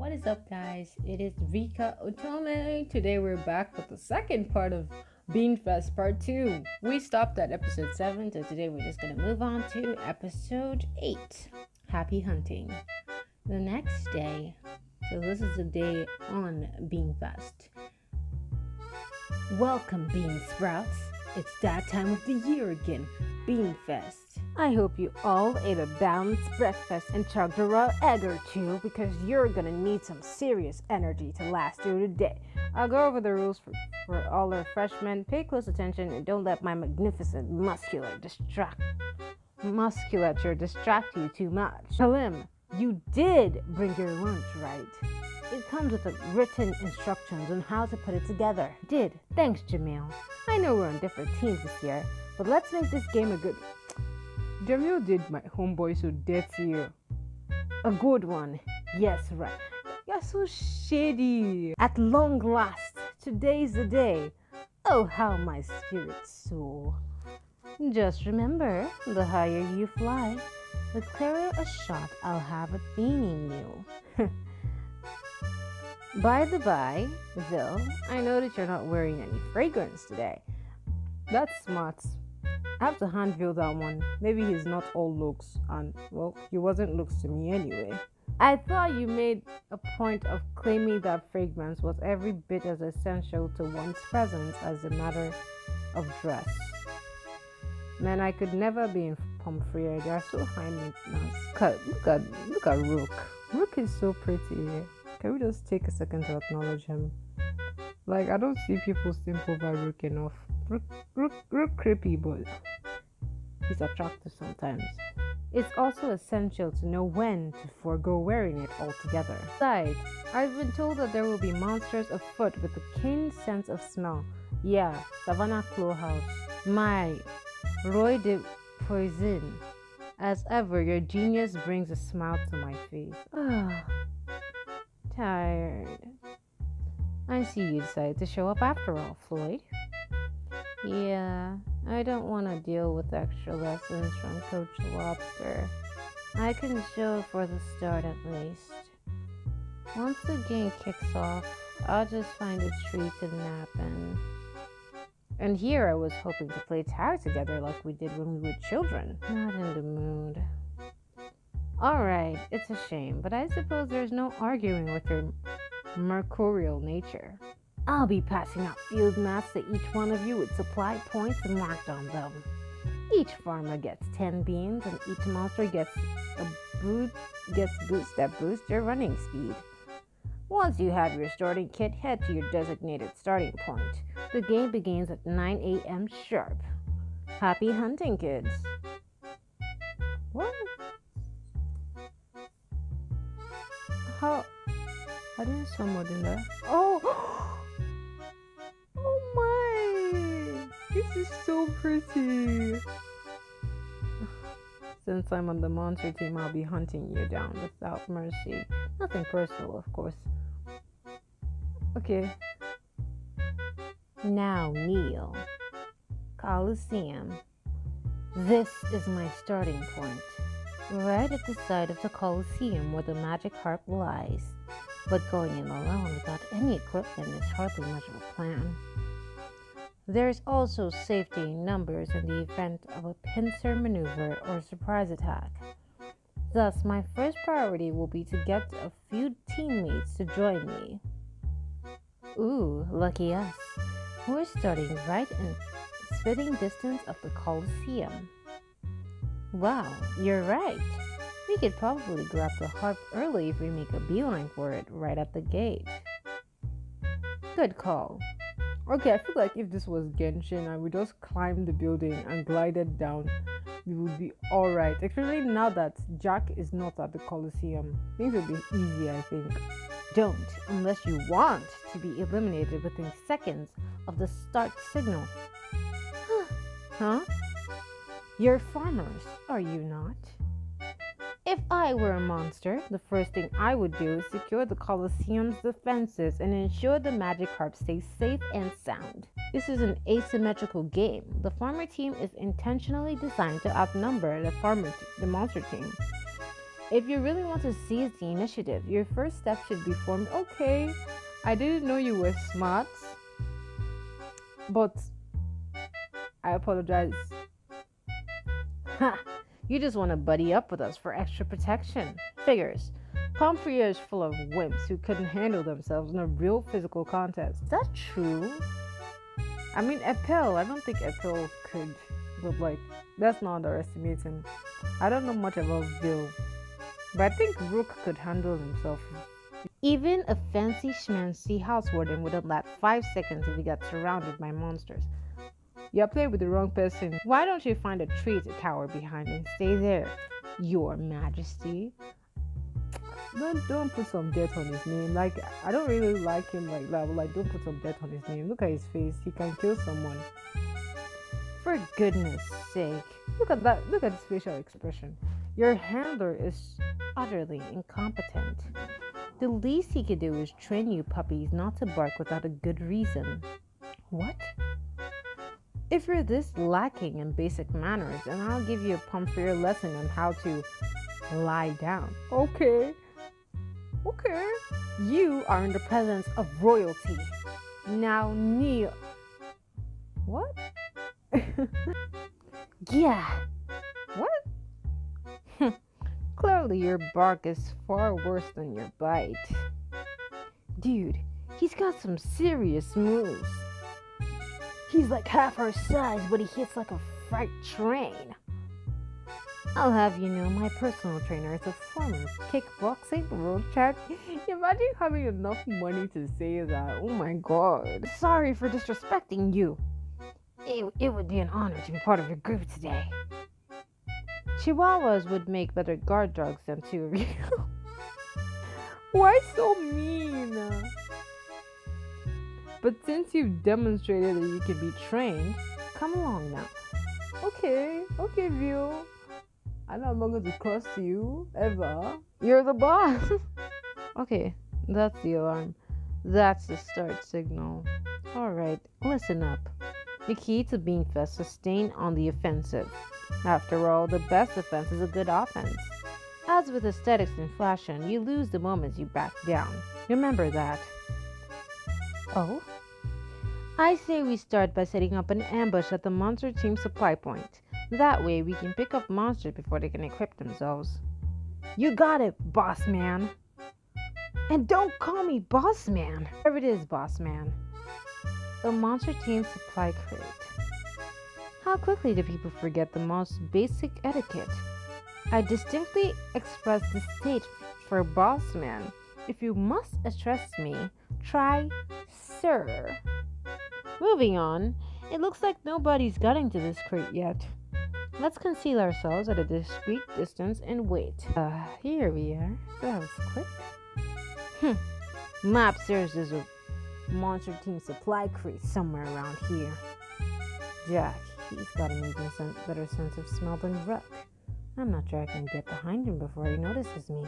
What is up, guys? It is Rika Otome. Today we're back with the second part of Beanfest Part 2. We stopped at episode 7, so today we're just going to move on to episode 8. Happy hunting. The next day, so this is the day on Beanfest. Welcome, bean sprouts. It's that time of the year again, Beanfest. I hope you all ate a balanced breakfast and chugged a raw egg or two because you're gonna need some serious energy to last through the day. I'll go over the rules for all our freshmen. Pay close attention and don't let my magnificent musculature distract you too much. Halim, you did bring your lunch, right? It comes with written instructions on how to put it together. Did. Thanks, Jamil. I know we're on different teams this year, but let's make this game a good... Jamil did my homeboy so dirty. A good one. Yes, right. You're so shady. At long last, today's the day. Oh, how my spirit soar. Just remember, the higher you fly, the clearer a shot I'll have at beaning you. By the by, Vil, I know that you're not wearing any fragrance today. That's smart. I have to hand Vil that one. Maybe he's not all looks, and, well, he wasn't looks to me anyway. I thought you made a point of claiming that fragrance was every bit as essential to one's presence as a matter of dress. Man, I could never be in Pomfrey. They are so high maintenance. Look at Rook. Rook is so pretty. Can we just take a second to acknowledge him? Like, I don't see people simp over Rook enough. Rook creepy, but he's attractive sometimes. It's also essential to know when to forego wearing it altogether. Besides, I've been told that there will be monsters afoot with a keen sense of smell. Yeah, Savannah Clowhouse. My Roy de Poison. As ever, your genius brings a smile to my face. Tired. I see you decided to show up after all, Floyd. Yeah, I don't want to deal with extra lessons from Coach Lobster. I can show for the start at least. Once the game kicks off, I'll just find a tree to nap in. And here I was hoping to play tag together like we did when we were children. Not in the mood. Alright, it's a shame, but I suppose there's no arguing with your mercurial nature. I'll be passing out field maps to each one of you with supply points marked on them. Each farmer gets 10 beans, and each monster gets boosts that boost your running speed. Once you have your starting kit, head to your designated starting point. The game begins at 9 a.m. sharp. Happy hunting, kids. What? How did someone in there? Oh! Oh my! This is so pretty. Since I'm on the monster team, I'll be hunting you down without mercy. Nothing personal, of course. Okay. Now kneel. Coliseum. This is my starting point. Right at the side of the Coliseum where the magic harp lies. But going in alone without any equipment is hardly much of a plan. There's also safety in numbers in the event of a pincer maneuver or surprise attack. Thus, my first priority will be to get a few teammates to join me. Ooh, lucky us. We're starting right in spitting distance of the Coliseum. Wow, you're right. We could probably grab the harp early if we make a beeline for it right at the gate. Good call. Okay, I feel like if this was Genshin and we just climbed the building and glided down, we would be alright. Especially now that Jack is not at the Coliseum. Things will be easy, I think. Don't, unless you want to be eliminated within seconds of the start signal. Huh? You're farmers, are you not? If I were a monster, the first thing I would do is secure the Colosseum's defenses and ensure the magic harp stays safe and sound. This is an asymmetrical game. The farmer team is intentionally designed to outnumber the monster team. If you really want to seize the initiative, your first step should be forming. Okay, I didn't know you were smart, but I apologize. Ha! You just want to buddy up with us for extra protection. Figures. Pomfrey is full of wimps who couldn't handle themselves in a real physical contest. Is that true? I mean, Epel. I don't think Epel could, but like, that's not underestimating. I don't know much about Bill, but I think Rook could handle himself. Even a fancy schmancy house warden wouldn't last 5 seconds if he got surrounded by monsters. You're playing with the wrong person. Why don't you find a tree to cower behind and stay there, Your Majesty? Don't put some dirt on his name. Like, I don't really like him like that, but like, don't put some dirt on his name. Look at his face. He can kill someone. For goodness sake. Look at that. Look at his facial expression. Your handler is utterly incompetent. The least he could do is train you puppies not to bark without a good reason. What? If you're this lacking in basic manners, then I'll give you a Pomfrey lesson on how to lie down. Okay. You are in the presence of royalty. Now kneel. What? Yeah. What? Clearly your bark is far worse than your bite. Dude, he's got some serious moves. He's like half our size, but he hits like a freight train. I'll have you know, my personal trainer is a former kickboxing world champion. Imagine having enough money to say that. Oh my god. Sorry for disrespecting you. It would be an honor to be part of your group today. Chihuahuas would make better guard dogs than two of you. Why so mean? But since you've demonstrated that you can be trained, come along now. Okay, View. I know I'm not going to cross you, ever. You're the boss. Okay, that's the alarm. That's the start signal. Alright, listen up. The key to Beanfest is staying on the offensive. After all, the best defense is a good offense. As with aesthetics and fashion, you lose the moment you back down. Remember that. Oh? I say we start by setting up an ambush at the monster team supply point. That way we can pick up monsters before they can equip themselves. You got it, boss man. And don't call me boss man. Whatever it is, boss man. A monster team supply crate. How quickly do people forget the most basic etiquette? I distinctly express distaste for boss man. If you must address me, try sir. Moving on, it looks like nobody's got into this crate yet. Let's conceal ourselves at a discreet distance and wait. Here we are. That was quick. Map says there's a monster team supply crate somewhere around here. Jack, he's got an even better sense of smell than Rook. I'm not sure I can get behind him before he notices me.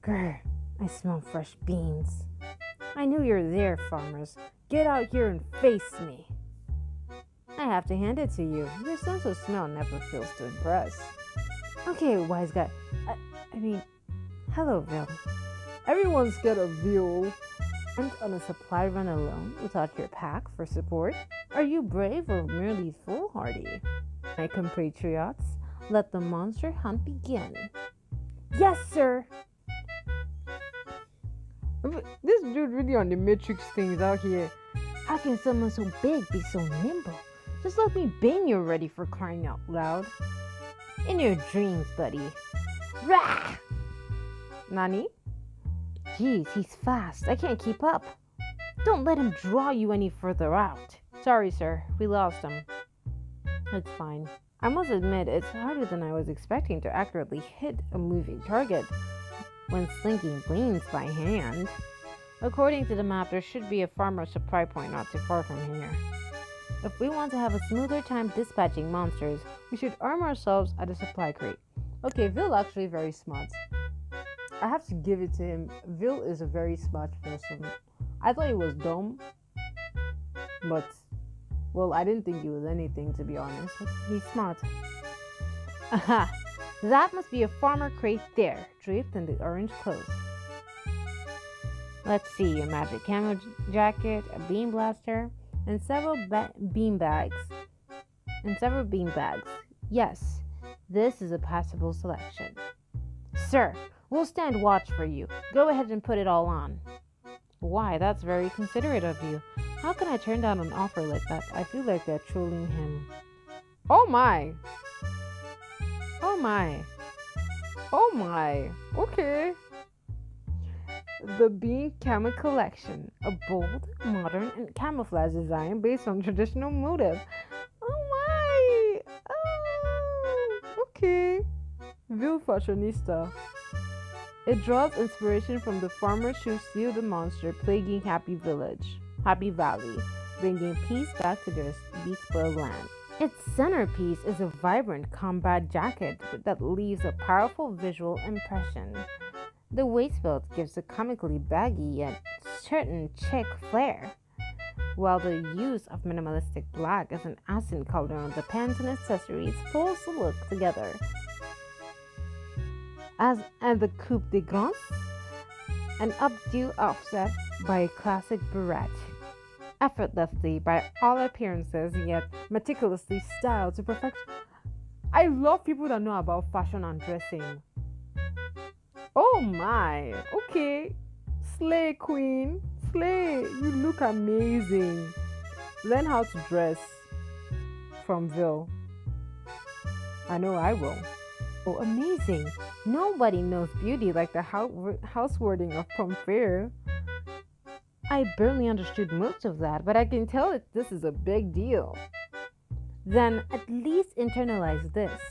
Grr, I smell fresh beans. I knew you were there, farmers. Get out here and face me. I have to hand it to you. Your sense of smell never fails to impress. Okay, wise guy. I mean, hello, Vil. Everyone's scared of Vil. Went on a supply run alone without your pack for support? Are you brave or merely foolhardy? My compatriots, let the monster hunt begin. Yes, sir! This dude really on the Matrix things out here. How can someone so big be so nimble? Just let me bang you already, for crying out loud. In your dreams, buddy. Rah! Nani? Jeez, he's fast. I can't keep up. Don't let him draw you any further out. Sorry, sir. We lost him. It's fine. I must admit, it's harder than I was expecting to accurately hit a moving target when slinking beans by hand. According to the map, there should be a farmer supply point not too far from here. If we want to have a smoother time dispatching monsters, we should arm ourselves at a supply crate. Okay, Vil actually very smart. I have to give it to him. Vil is a very smart person. I thought he was dumb, but, well, I didn't think he was anything, to be honest. He's smart. Aha! That must be a farmer crate there, draped in the orange clothes. Let's see, a magic camo jacket, a bean blaster, and several bean bags. Yes, this is a passable selection. Sir, we'll stand watch for you. Go ahead and put it all on. Why, that's very considerate of you. How can I turn down an offer like that? I feel like they're trolling him. Oh my! Oh my! Oh my! Okay. The Bean Camo Collection, a bold, modern, and camouflage design based on traditional motif. Oh my! Oh, okay. Ville Fashionista. It draws inspiration from the farmers who slew the monster plaguing Happy Valley, bringing peace back to their spoiled land. Its centerpiece is a vibrant combat jacket that leaves a powerful visual impression. The waistbelt gives a comically baggy yet certain chic flair, while the use of minimalistic black as an accent color on the pants and accessories pulls the look together. And the coupe de grace, an updo offset by a classic beret, effortlessly by all appearances yet meticulously styled to perfection. I love people that know about fashion and dressing. Oh my, okay. Slay, queen. Slay, you look amazing. Learn how to dress from Ville. I know I will. Oh, amazing. Nobody knows beauty like the housewording of Pomfrey. I barely understood most of that, but I can tell that this is a big deal. Then at least internalize this.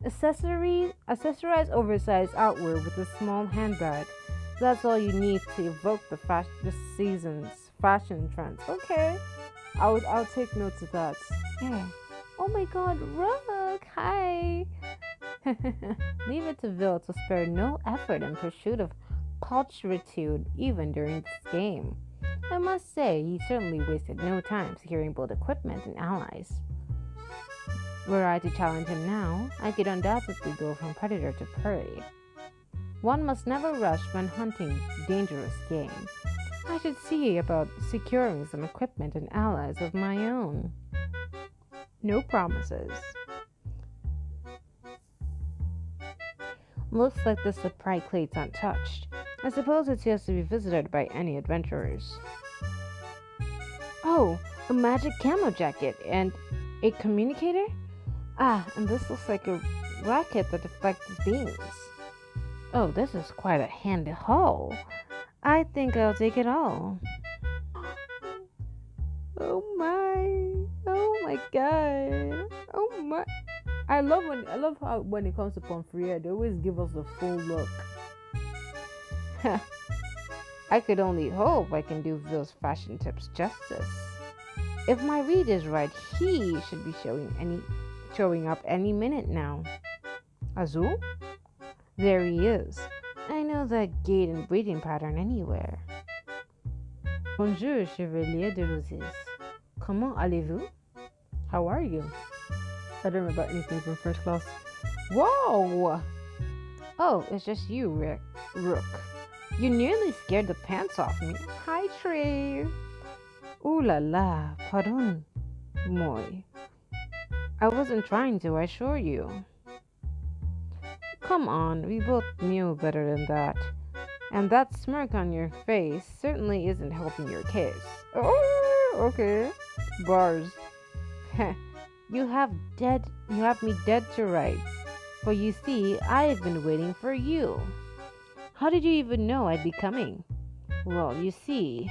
Accessorize oversized outwear with a small handbag. That's all you need to evoke this season's fashion trends. Okay, I'll take notes of that. Yeah. Oh my God, Rook! Hi. Leave it to Ville to spare no effort in pursuit of pulchritude even during this game. I must say, he certainly wasted no time securing both equipment and allies. Were I to challenge him now, I could undoubtedly go from predator to prey. One must never rush when hunting dangerous game. I should see about securing some equipment and allies of my own. No promises. Looks like the supply crate's untouched. I suppose it's yet to be visited by any adventurers. Oh, a magic camo jacket and a communicator? Ah, and this looks like a racket that deflects beams. Oh, this is quite a handy haul. I think I'll take it all. Oh my god. Oh my. I love how when it comes to Pomfrey, they always give us the full look. I could only hope I can do Ville's fashion tips justice. If my read is right, he should be showing up any minute now. Azul? There he is. I know that gait and breathing pattern anywhere. Bonjour, Chevalier de Roses. Comment allez-vous? How are you? I don't remember anything from first class. Whoa! Oh, it's just you, Rook. You nearly scared the pants off me. Hi, Trey. Ooh la la, pardon, moi. I wasn't trying to, I assure you. Come on, we both knew better than that. And that smirk on your face certainly isn't helping your case. Oh, okay. Bars. You have me dead to rights. For you see, I've been waiting for you. How did you even know I'd be coming? Well, you see,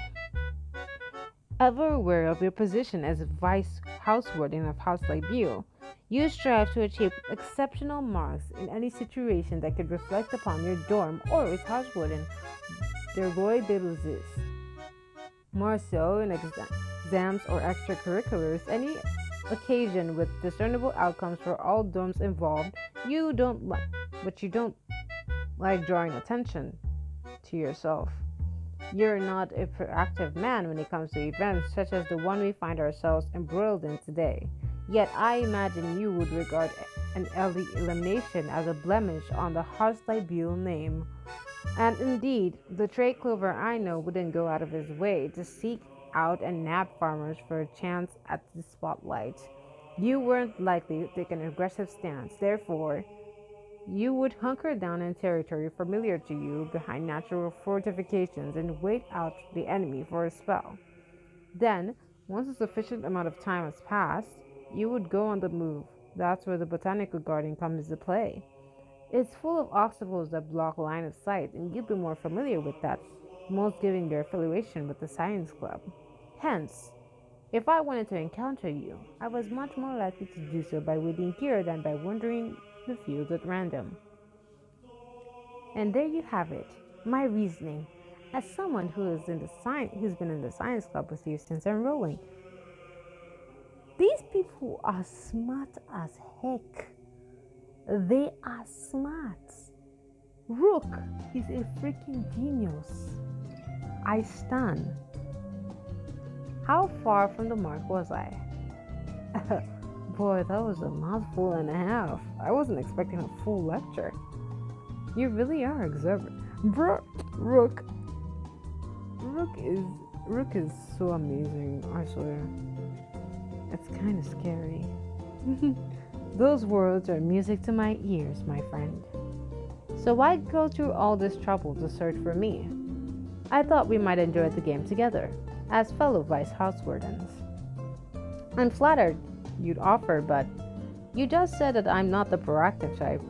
ever aware of your position as vice housewarden of House Libule, you strive to achieve exceptional marks in any situation that could reflect upon your dorm or its housewarden, the Roy de Luzis. More so in exams or extracurriculars, any occasion with discernible outcomes for all dorms involved, you don't like drawing attention to yourself. You're not a proactive man when it comes to events such as the one we find ourselves embroiled in today. Yet I imagine you would regard an early elimination as a blemish on the Harsley Buell name. And indeed, the trade clover I know wouldn't go out of his way to seek out and nab farmers for a chance at the spotlight. You weren't likely to take an aggressive stance, therefore, you would hunker down in territory familiar to you behind natural fortifications and wait out the enemy for a spell. Then, once a sufficient amount of time has passed, you would go on the move. That's where the botanical garden comes into play. It's full of obstacles that block line of sight, and you'd be more familiar with that, most given your affiliation with the science club. Hence, if I wanted to encounter you, I was much more likely to do so by waiting here than by wandering the fields at random. And there you have it, my reasoning. As someone who's been in the science club with you since enrolling, these people are smart as heck. They are smart. Rook is a freaking genius. I stun. How far from the mark was I? Boy, that was a mouthful and a half. I wasn't expecting a full lecture. You really are observant. Bro, Rook. Rook is so amazing, I swear. It's kind of scary. Those words are music to my ears, my friend. So why go through all this trouble to search for me? I thought we might enjoy the game together, as fellow vice house wardens. I'm flattered you'd offer, but you just said that I'm not the proactive type.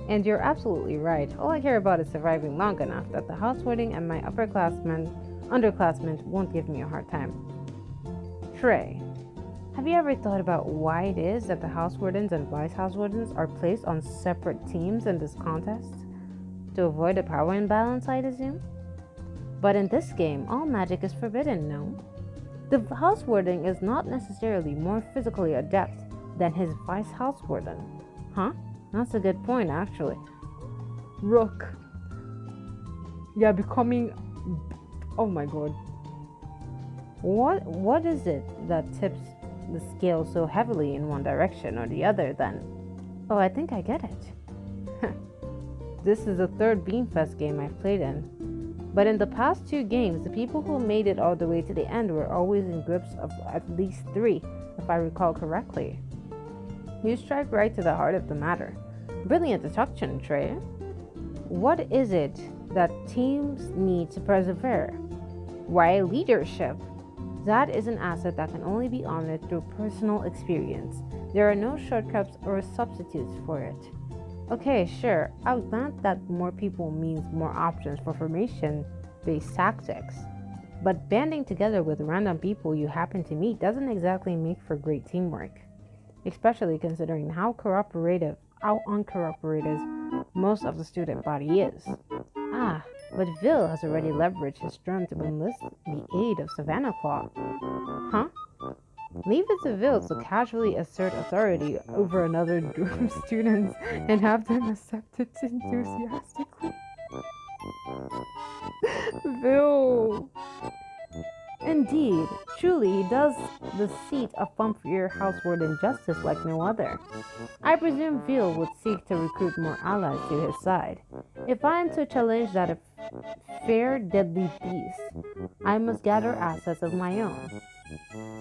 And you're absolutely right. All I care about is surviving long enough that the housewarding and my underclassmen won't give me a hard time. Trey, have you ever thought about why it is that the house wardens and vice house wardens are placed on separate teams in this contest? To avoid a power imbalance, I'd assume? But in this game, all magic is forbidden, no? The house warden is not necessarily more physically adept than his vice house warden. Huh? That's a good point, actually. Rook. You're becoming... Oh my god. What is it that tips the scale so heavily in one direction or the other then? Oh, I think I get it. This is the third Beanfest game I've played in. But in the past two games, the people who made it all the way to the end were always in groups of at least three, if I recall correctly. You strike right to the heart of the matter. Brilliant deduction, Trey. What is it that teams need to persevere? Why, leadership. That is an asset that can only be honored through personal experience. There are no shortcuts or substitutes for it. Okay, sure, I'll grant that more people means more options for formation-based tactics. But banding together with random people you happen to meet doesn't exactly make for great teamwork. Especially considering how uncooperative most of the student body is. But Vil has already leveraged his drum to enlist the aid of Savannah Claw. Huh? Leave it to Vil to casually assert authority over another group of students and have them accept it enthusiastically. Vil! Indeed, truly he does the seat of Pumfrier Housewarden justice like no other. I presume Veal would seek to recruit more allies to his side. If I am to challenge that fair deadly beast, I must gather assets of my own.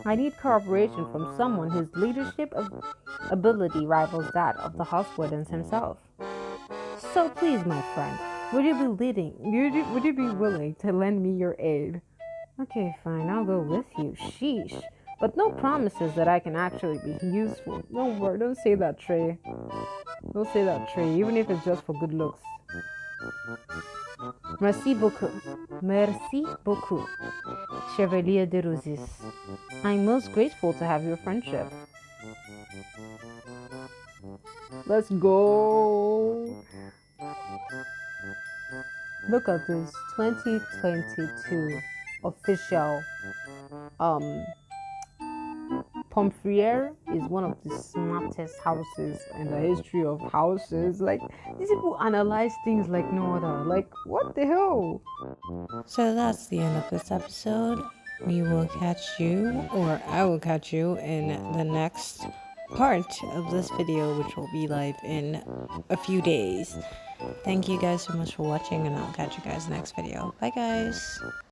I need cooperation from someone whose leadership ability rivals that of the Housewardens himself. So please, my friend, would you be willing to lend me your aid? Okay, fine, I'll go with you. Sheesh. But no promises that I can actually be useful. Don't say that, Trey. Don't say that, Trey, even if it's just for good looks. Merci beaucoup. Merci beaucoup, Chevalier de Rosis. I'm most grateful to have your friendship. Let's go. Look at this 2022 official Pomfriere is one of the smartest houses in the history of houses. Like, these people analyze things like no other. Like, what the hell? So that's the end of this episode. We will catch you, or I will catch you in the next part of this video, which will be live in a few days. Thank you guys so much for watching, and I'll catch you guys next video. Bye guys.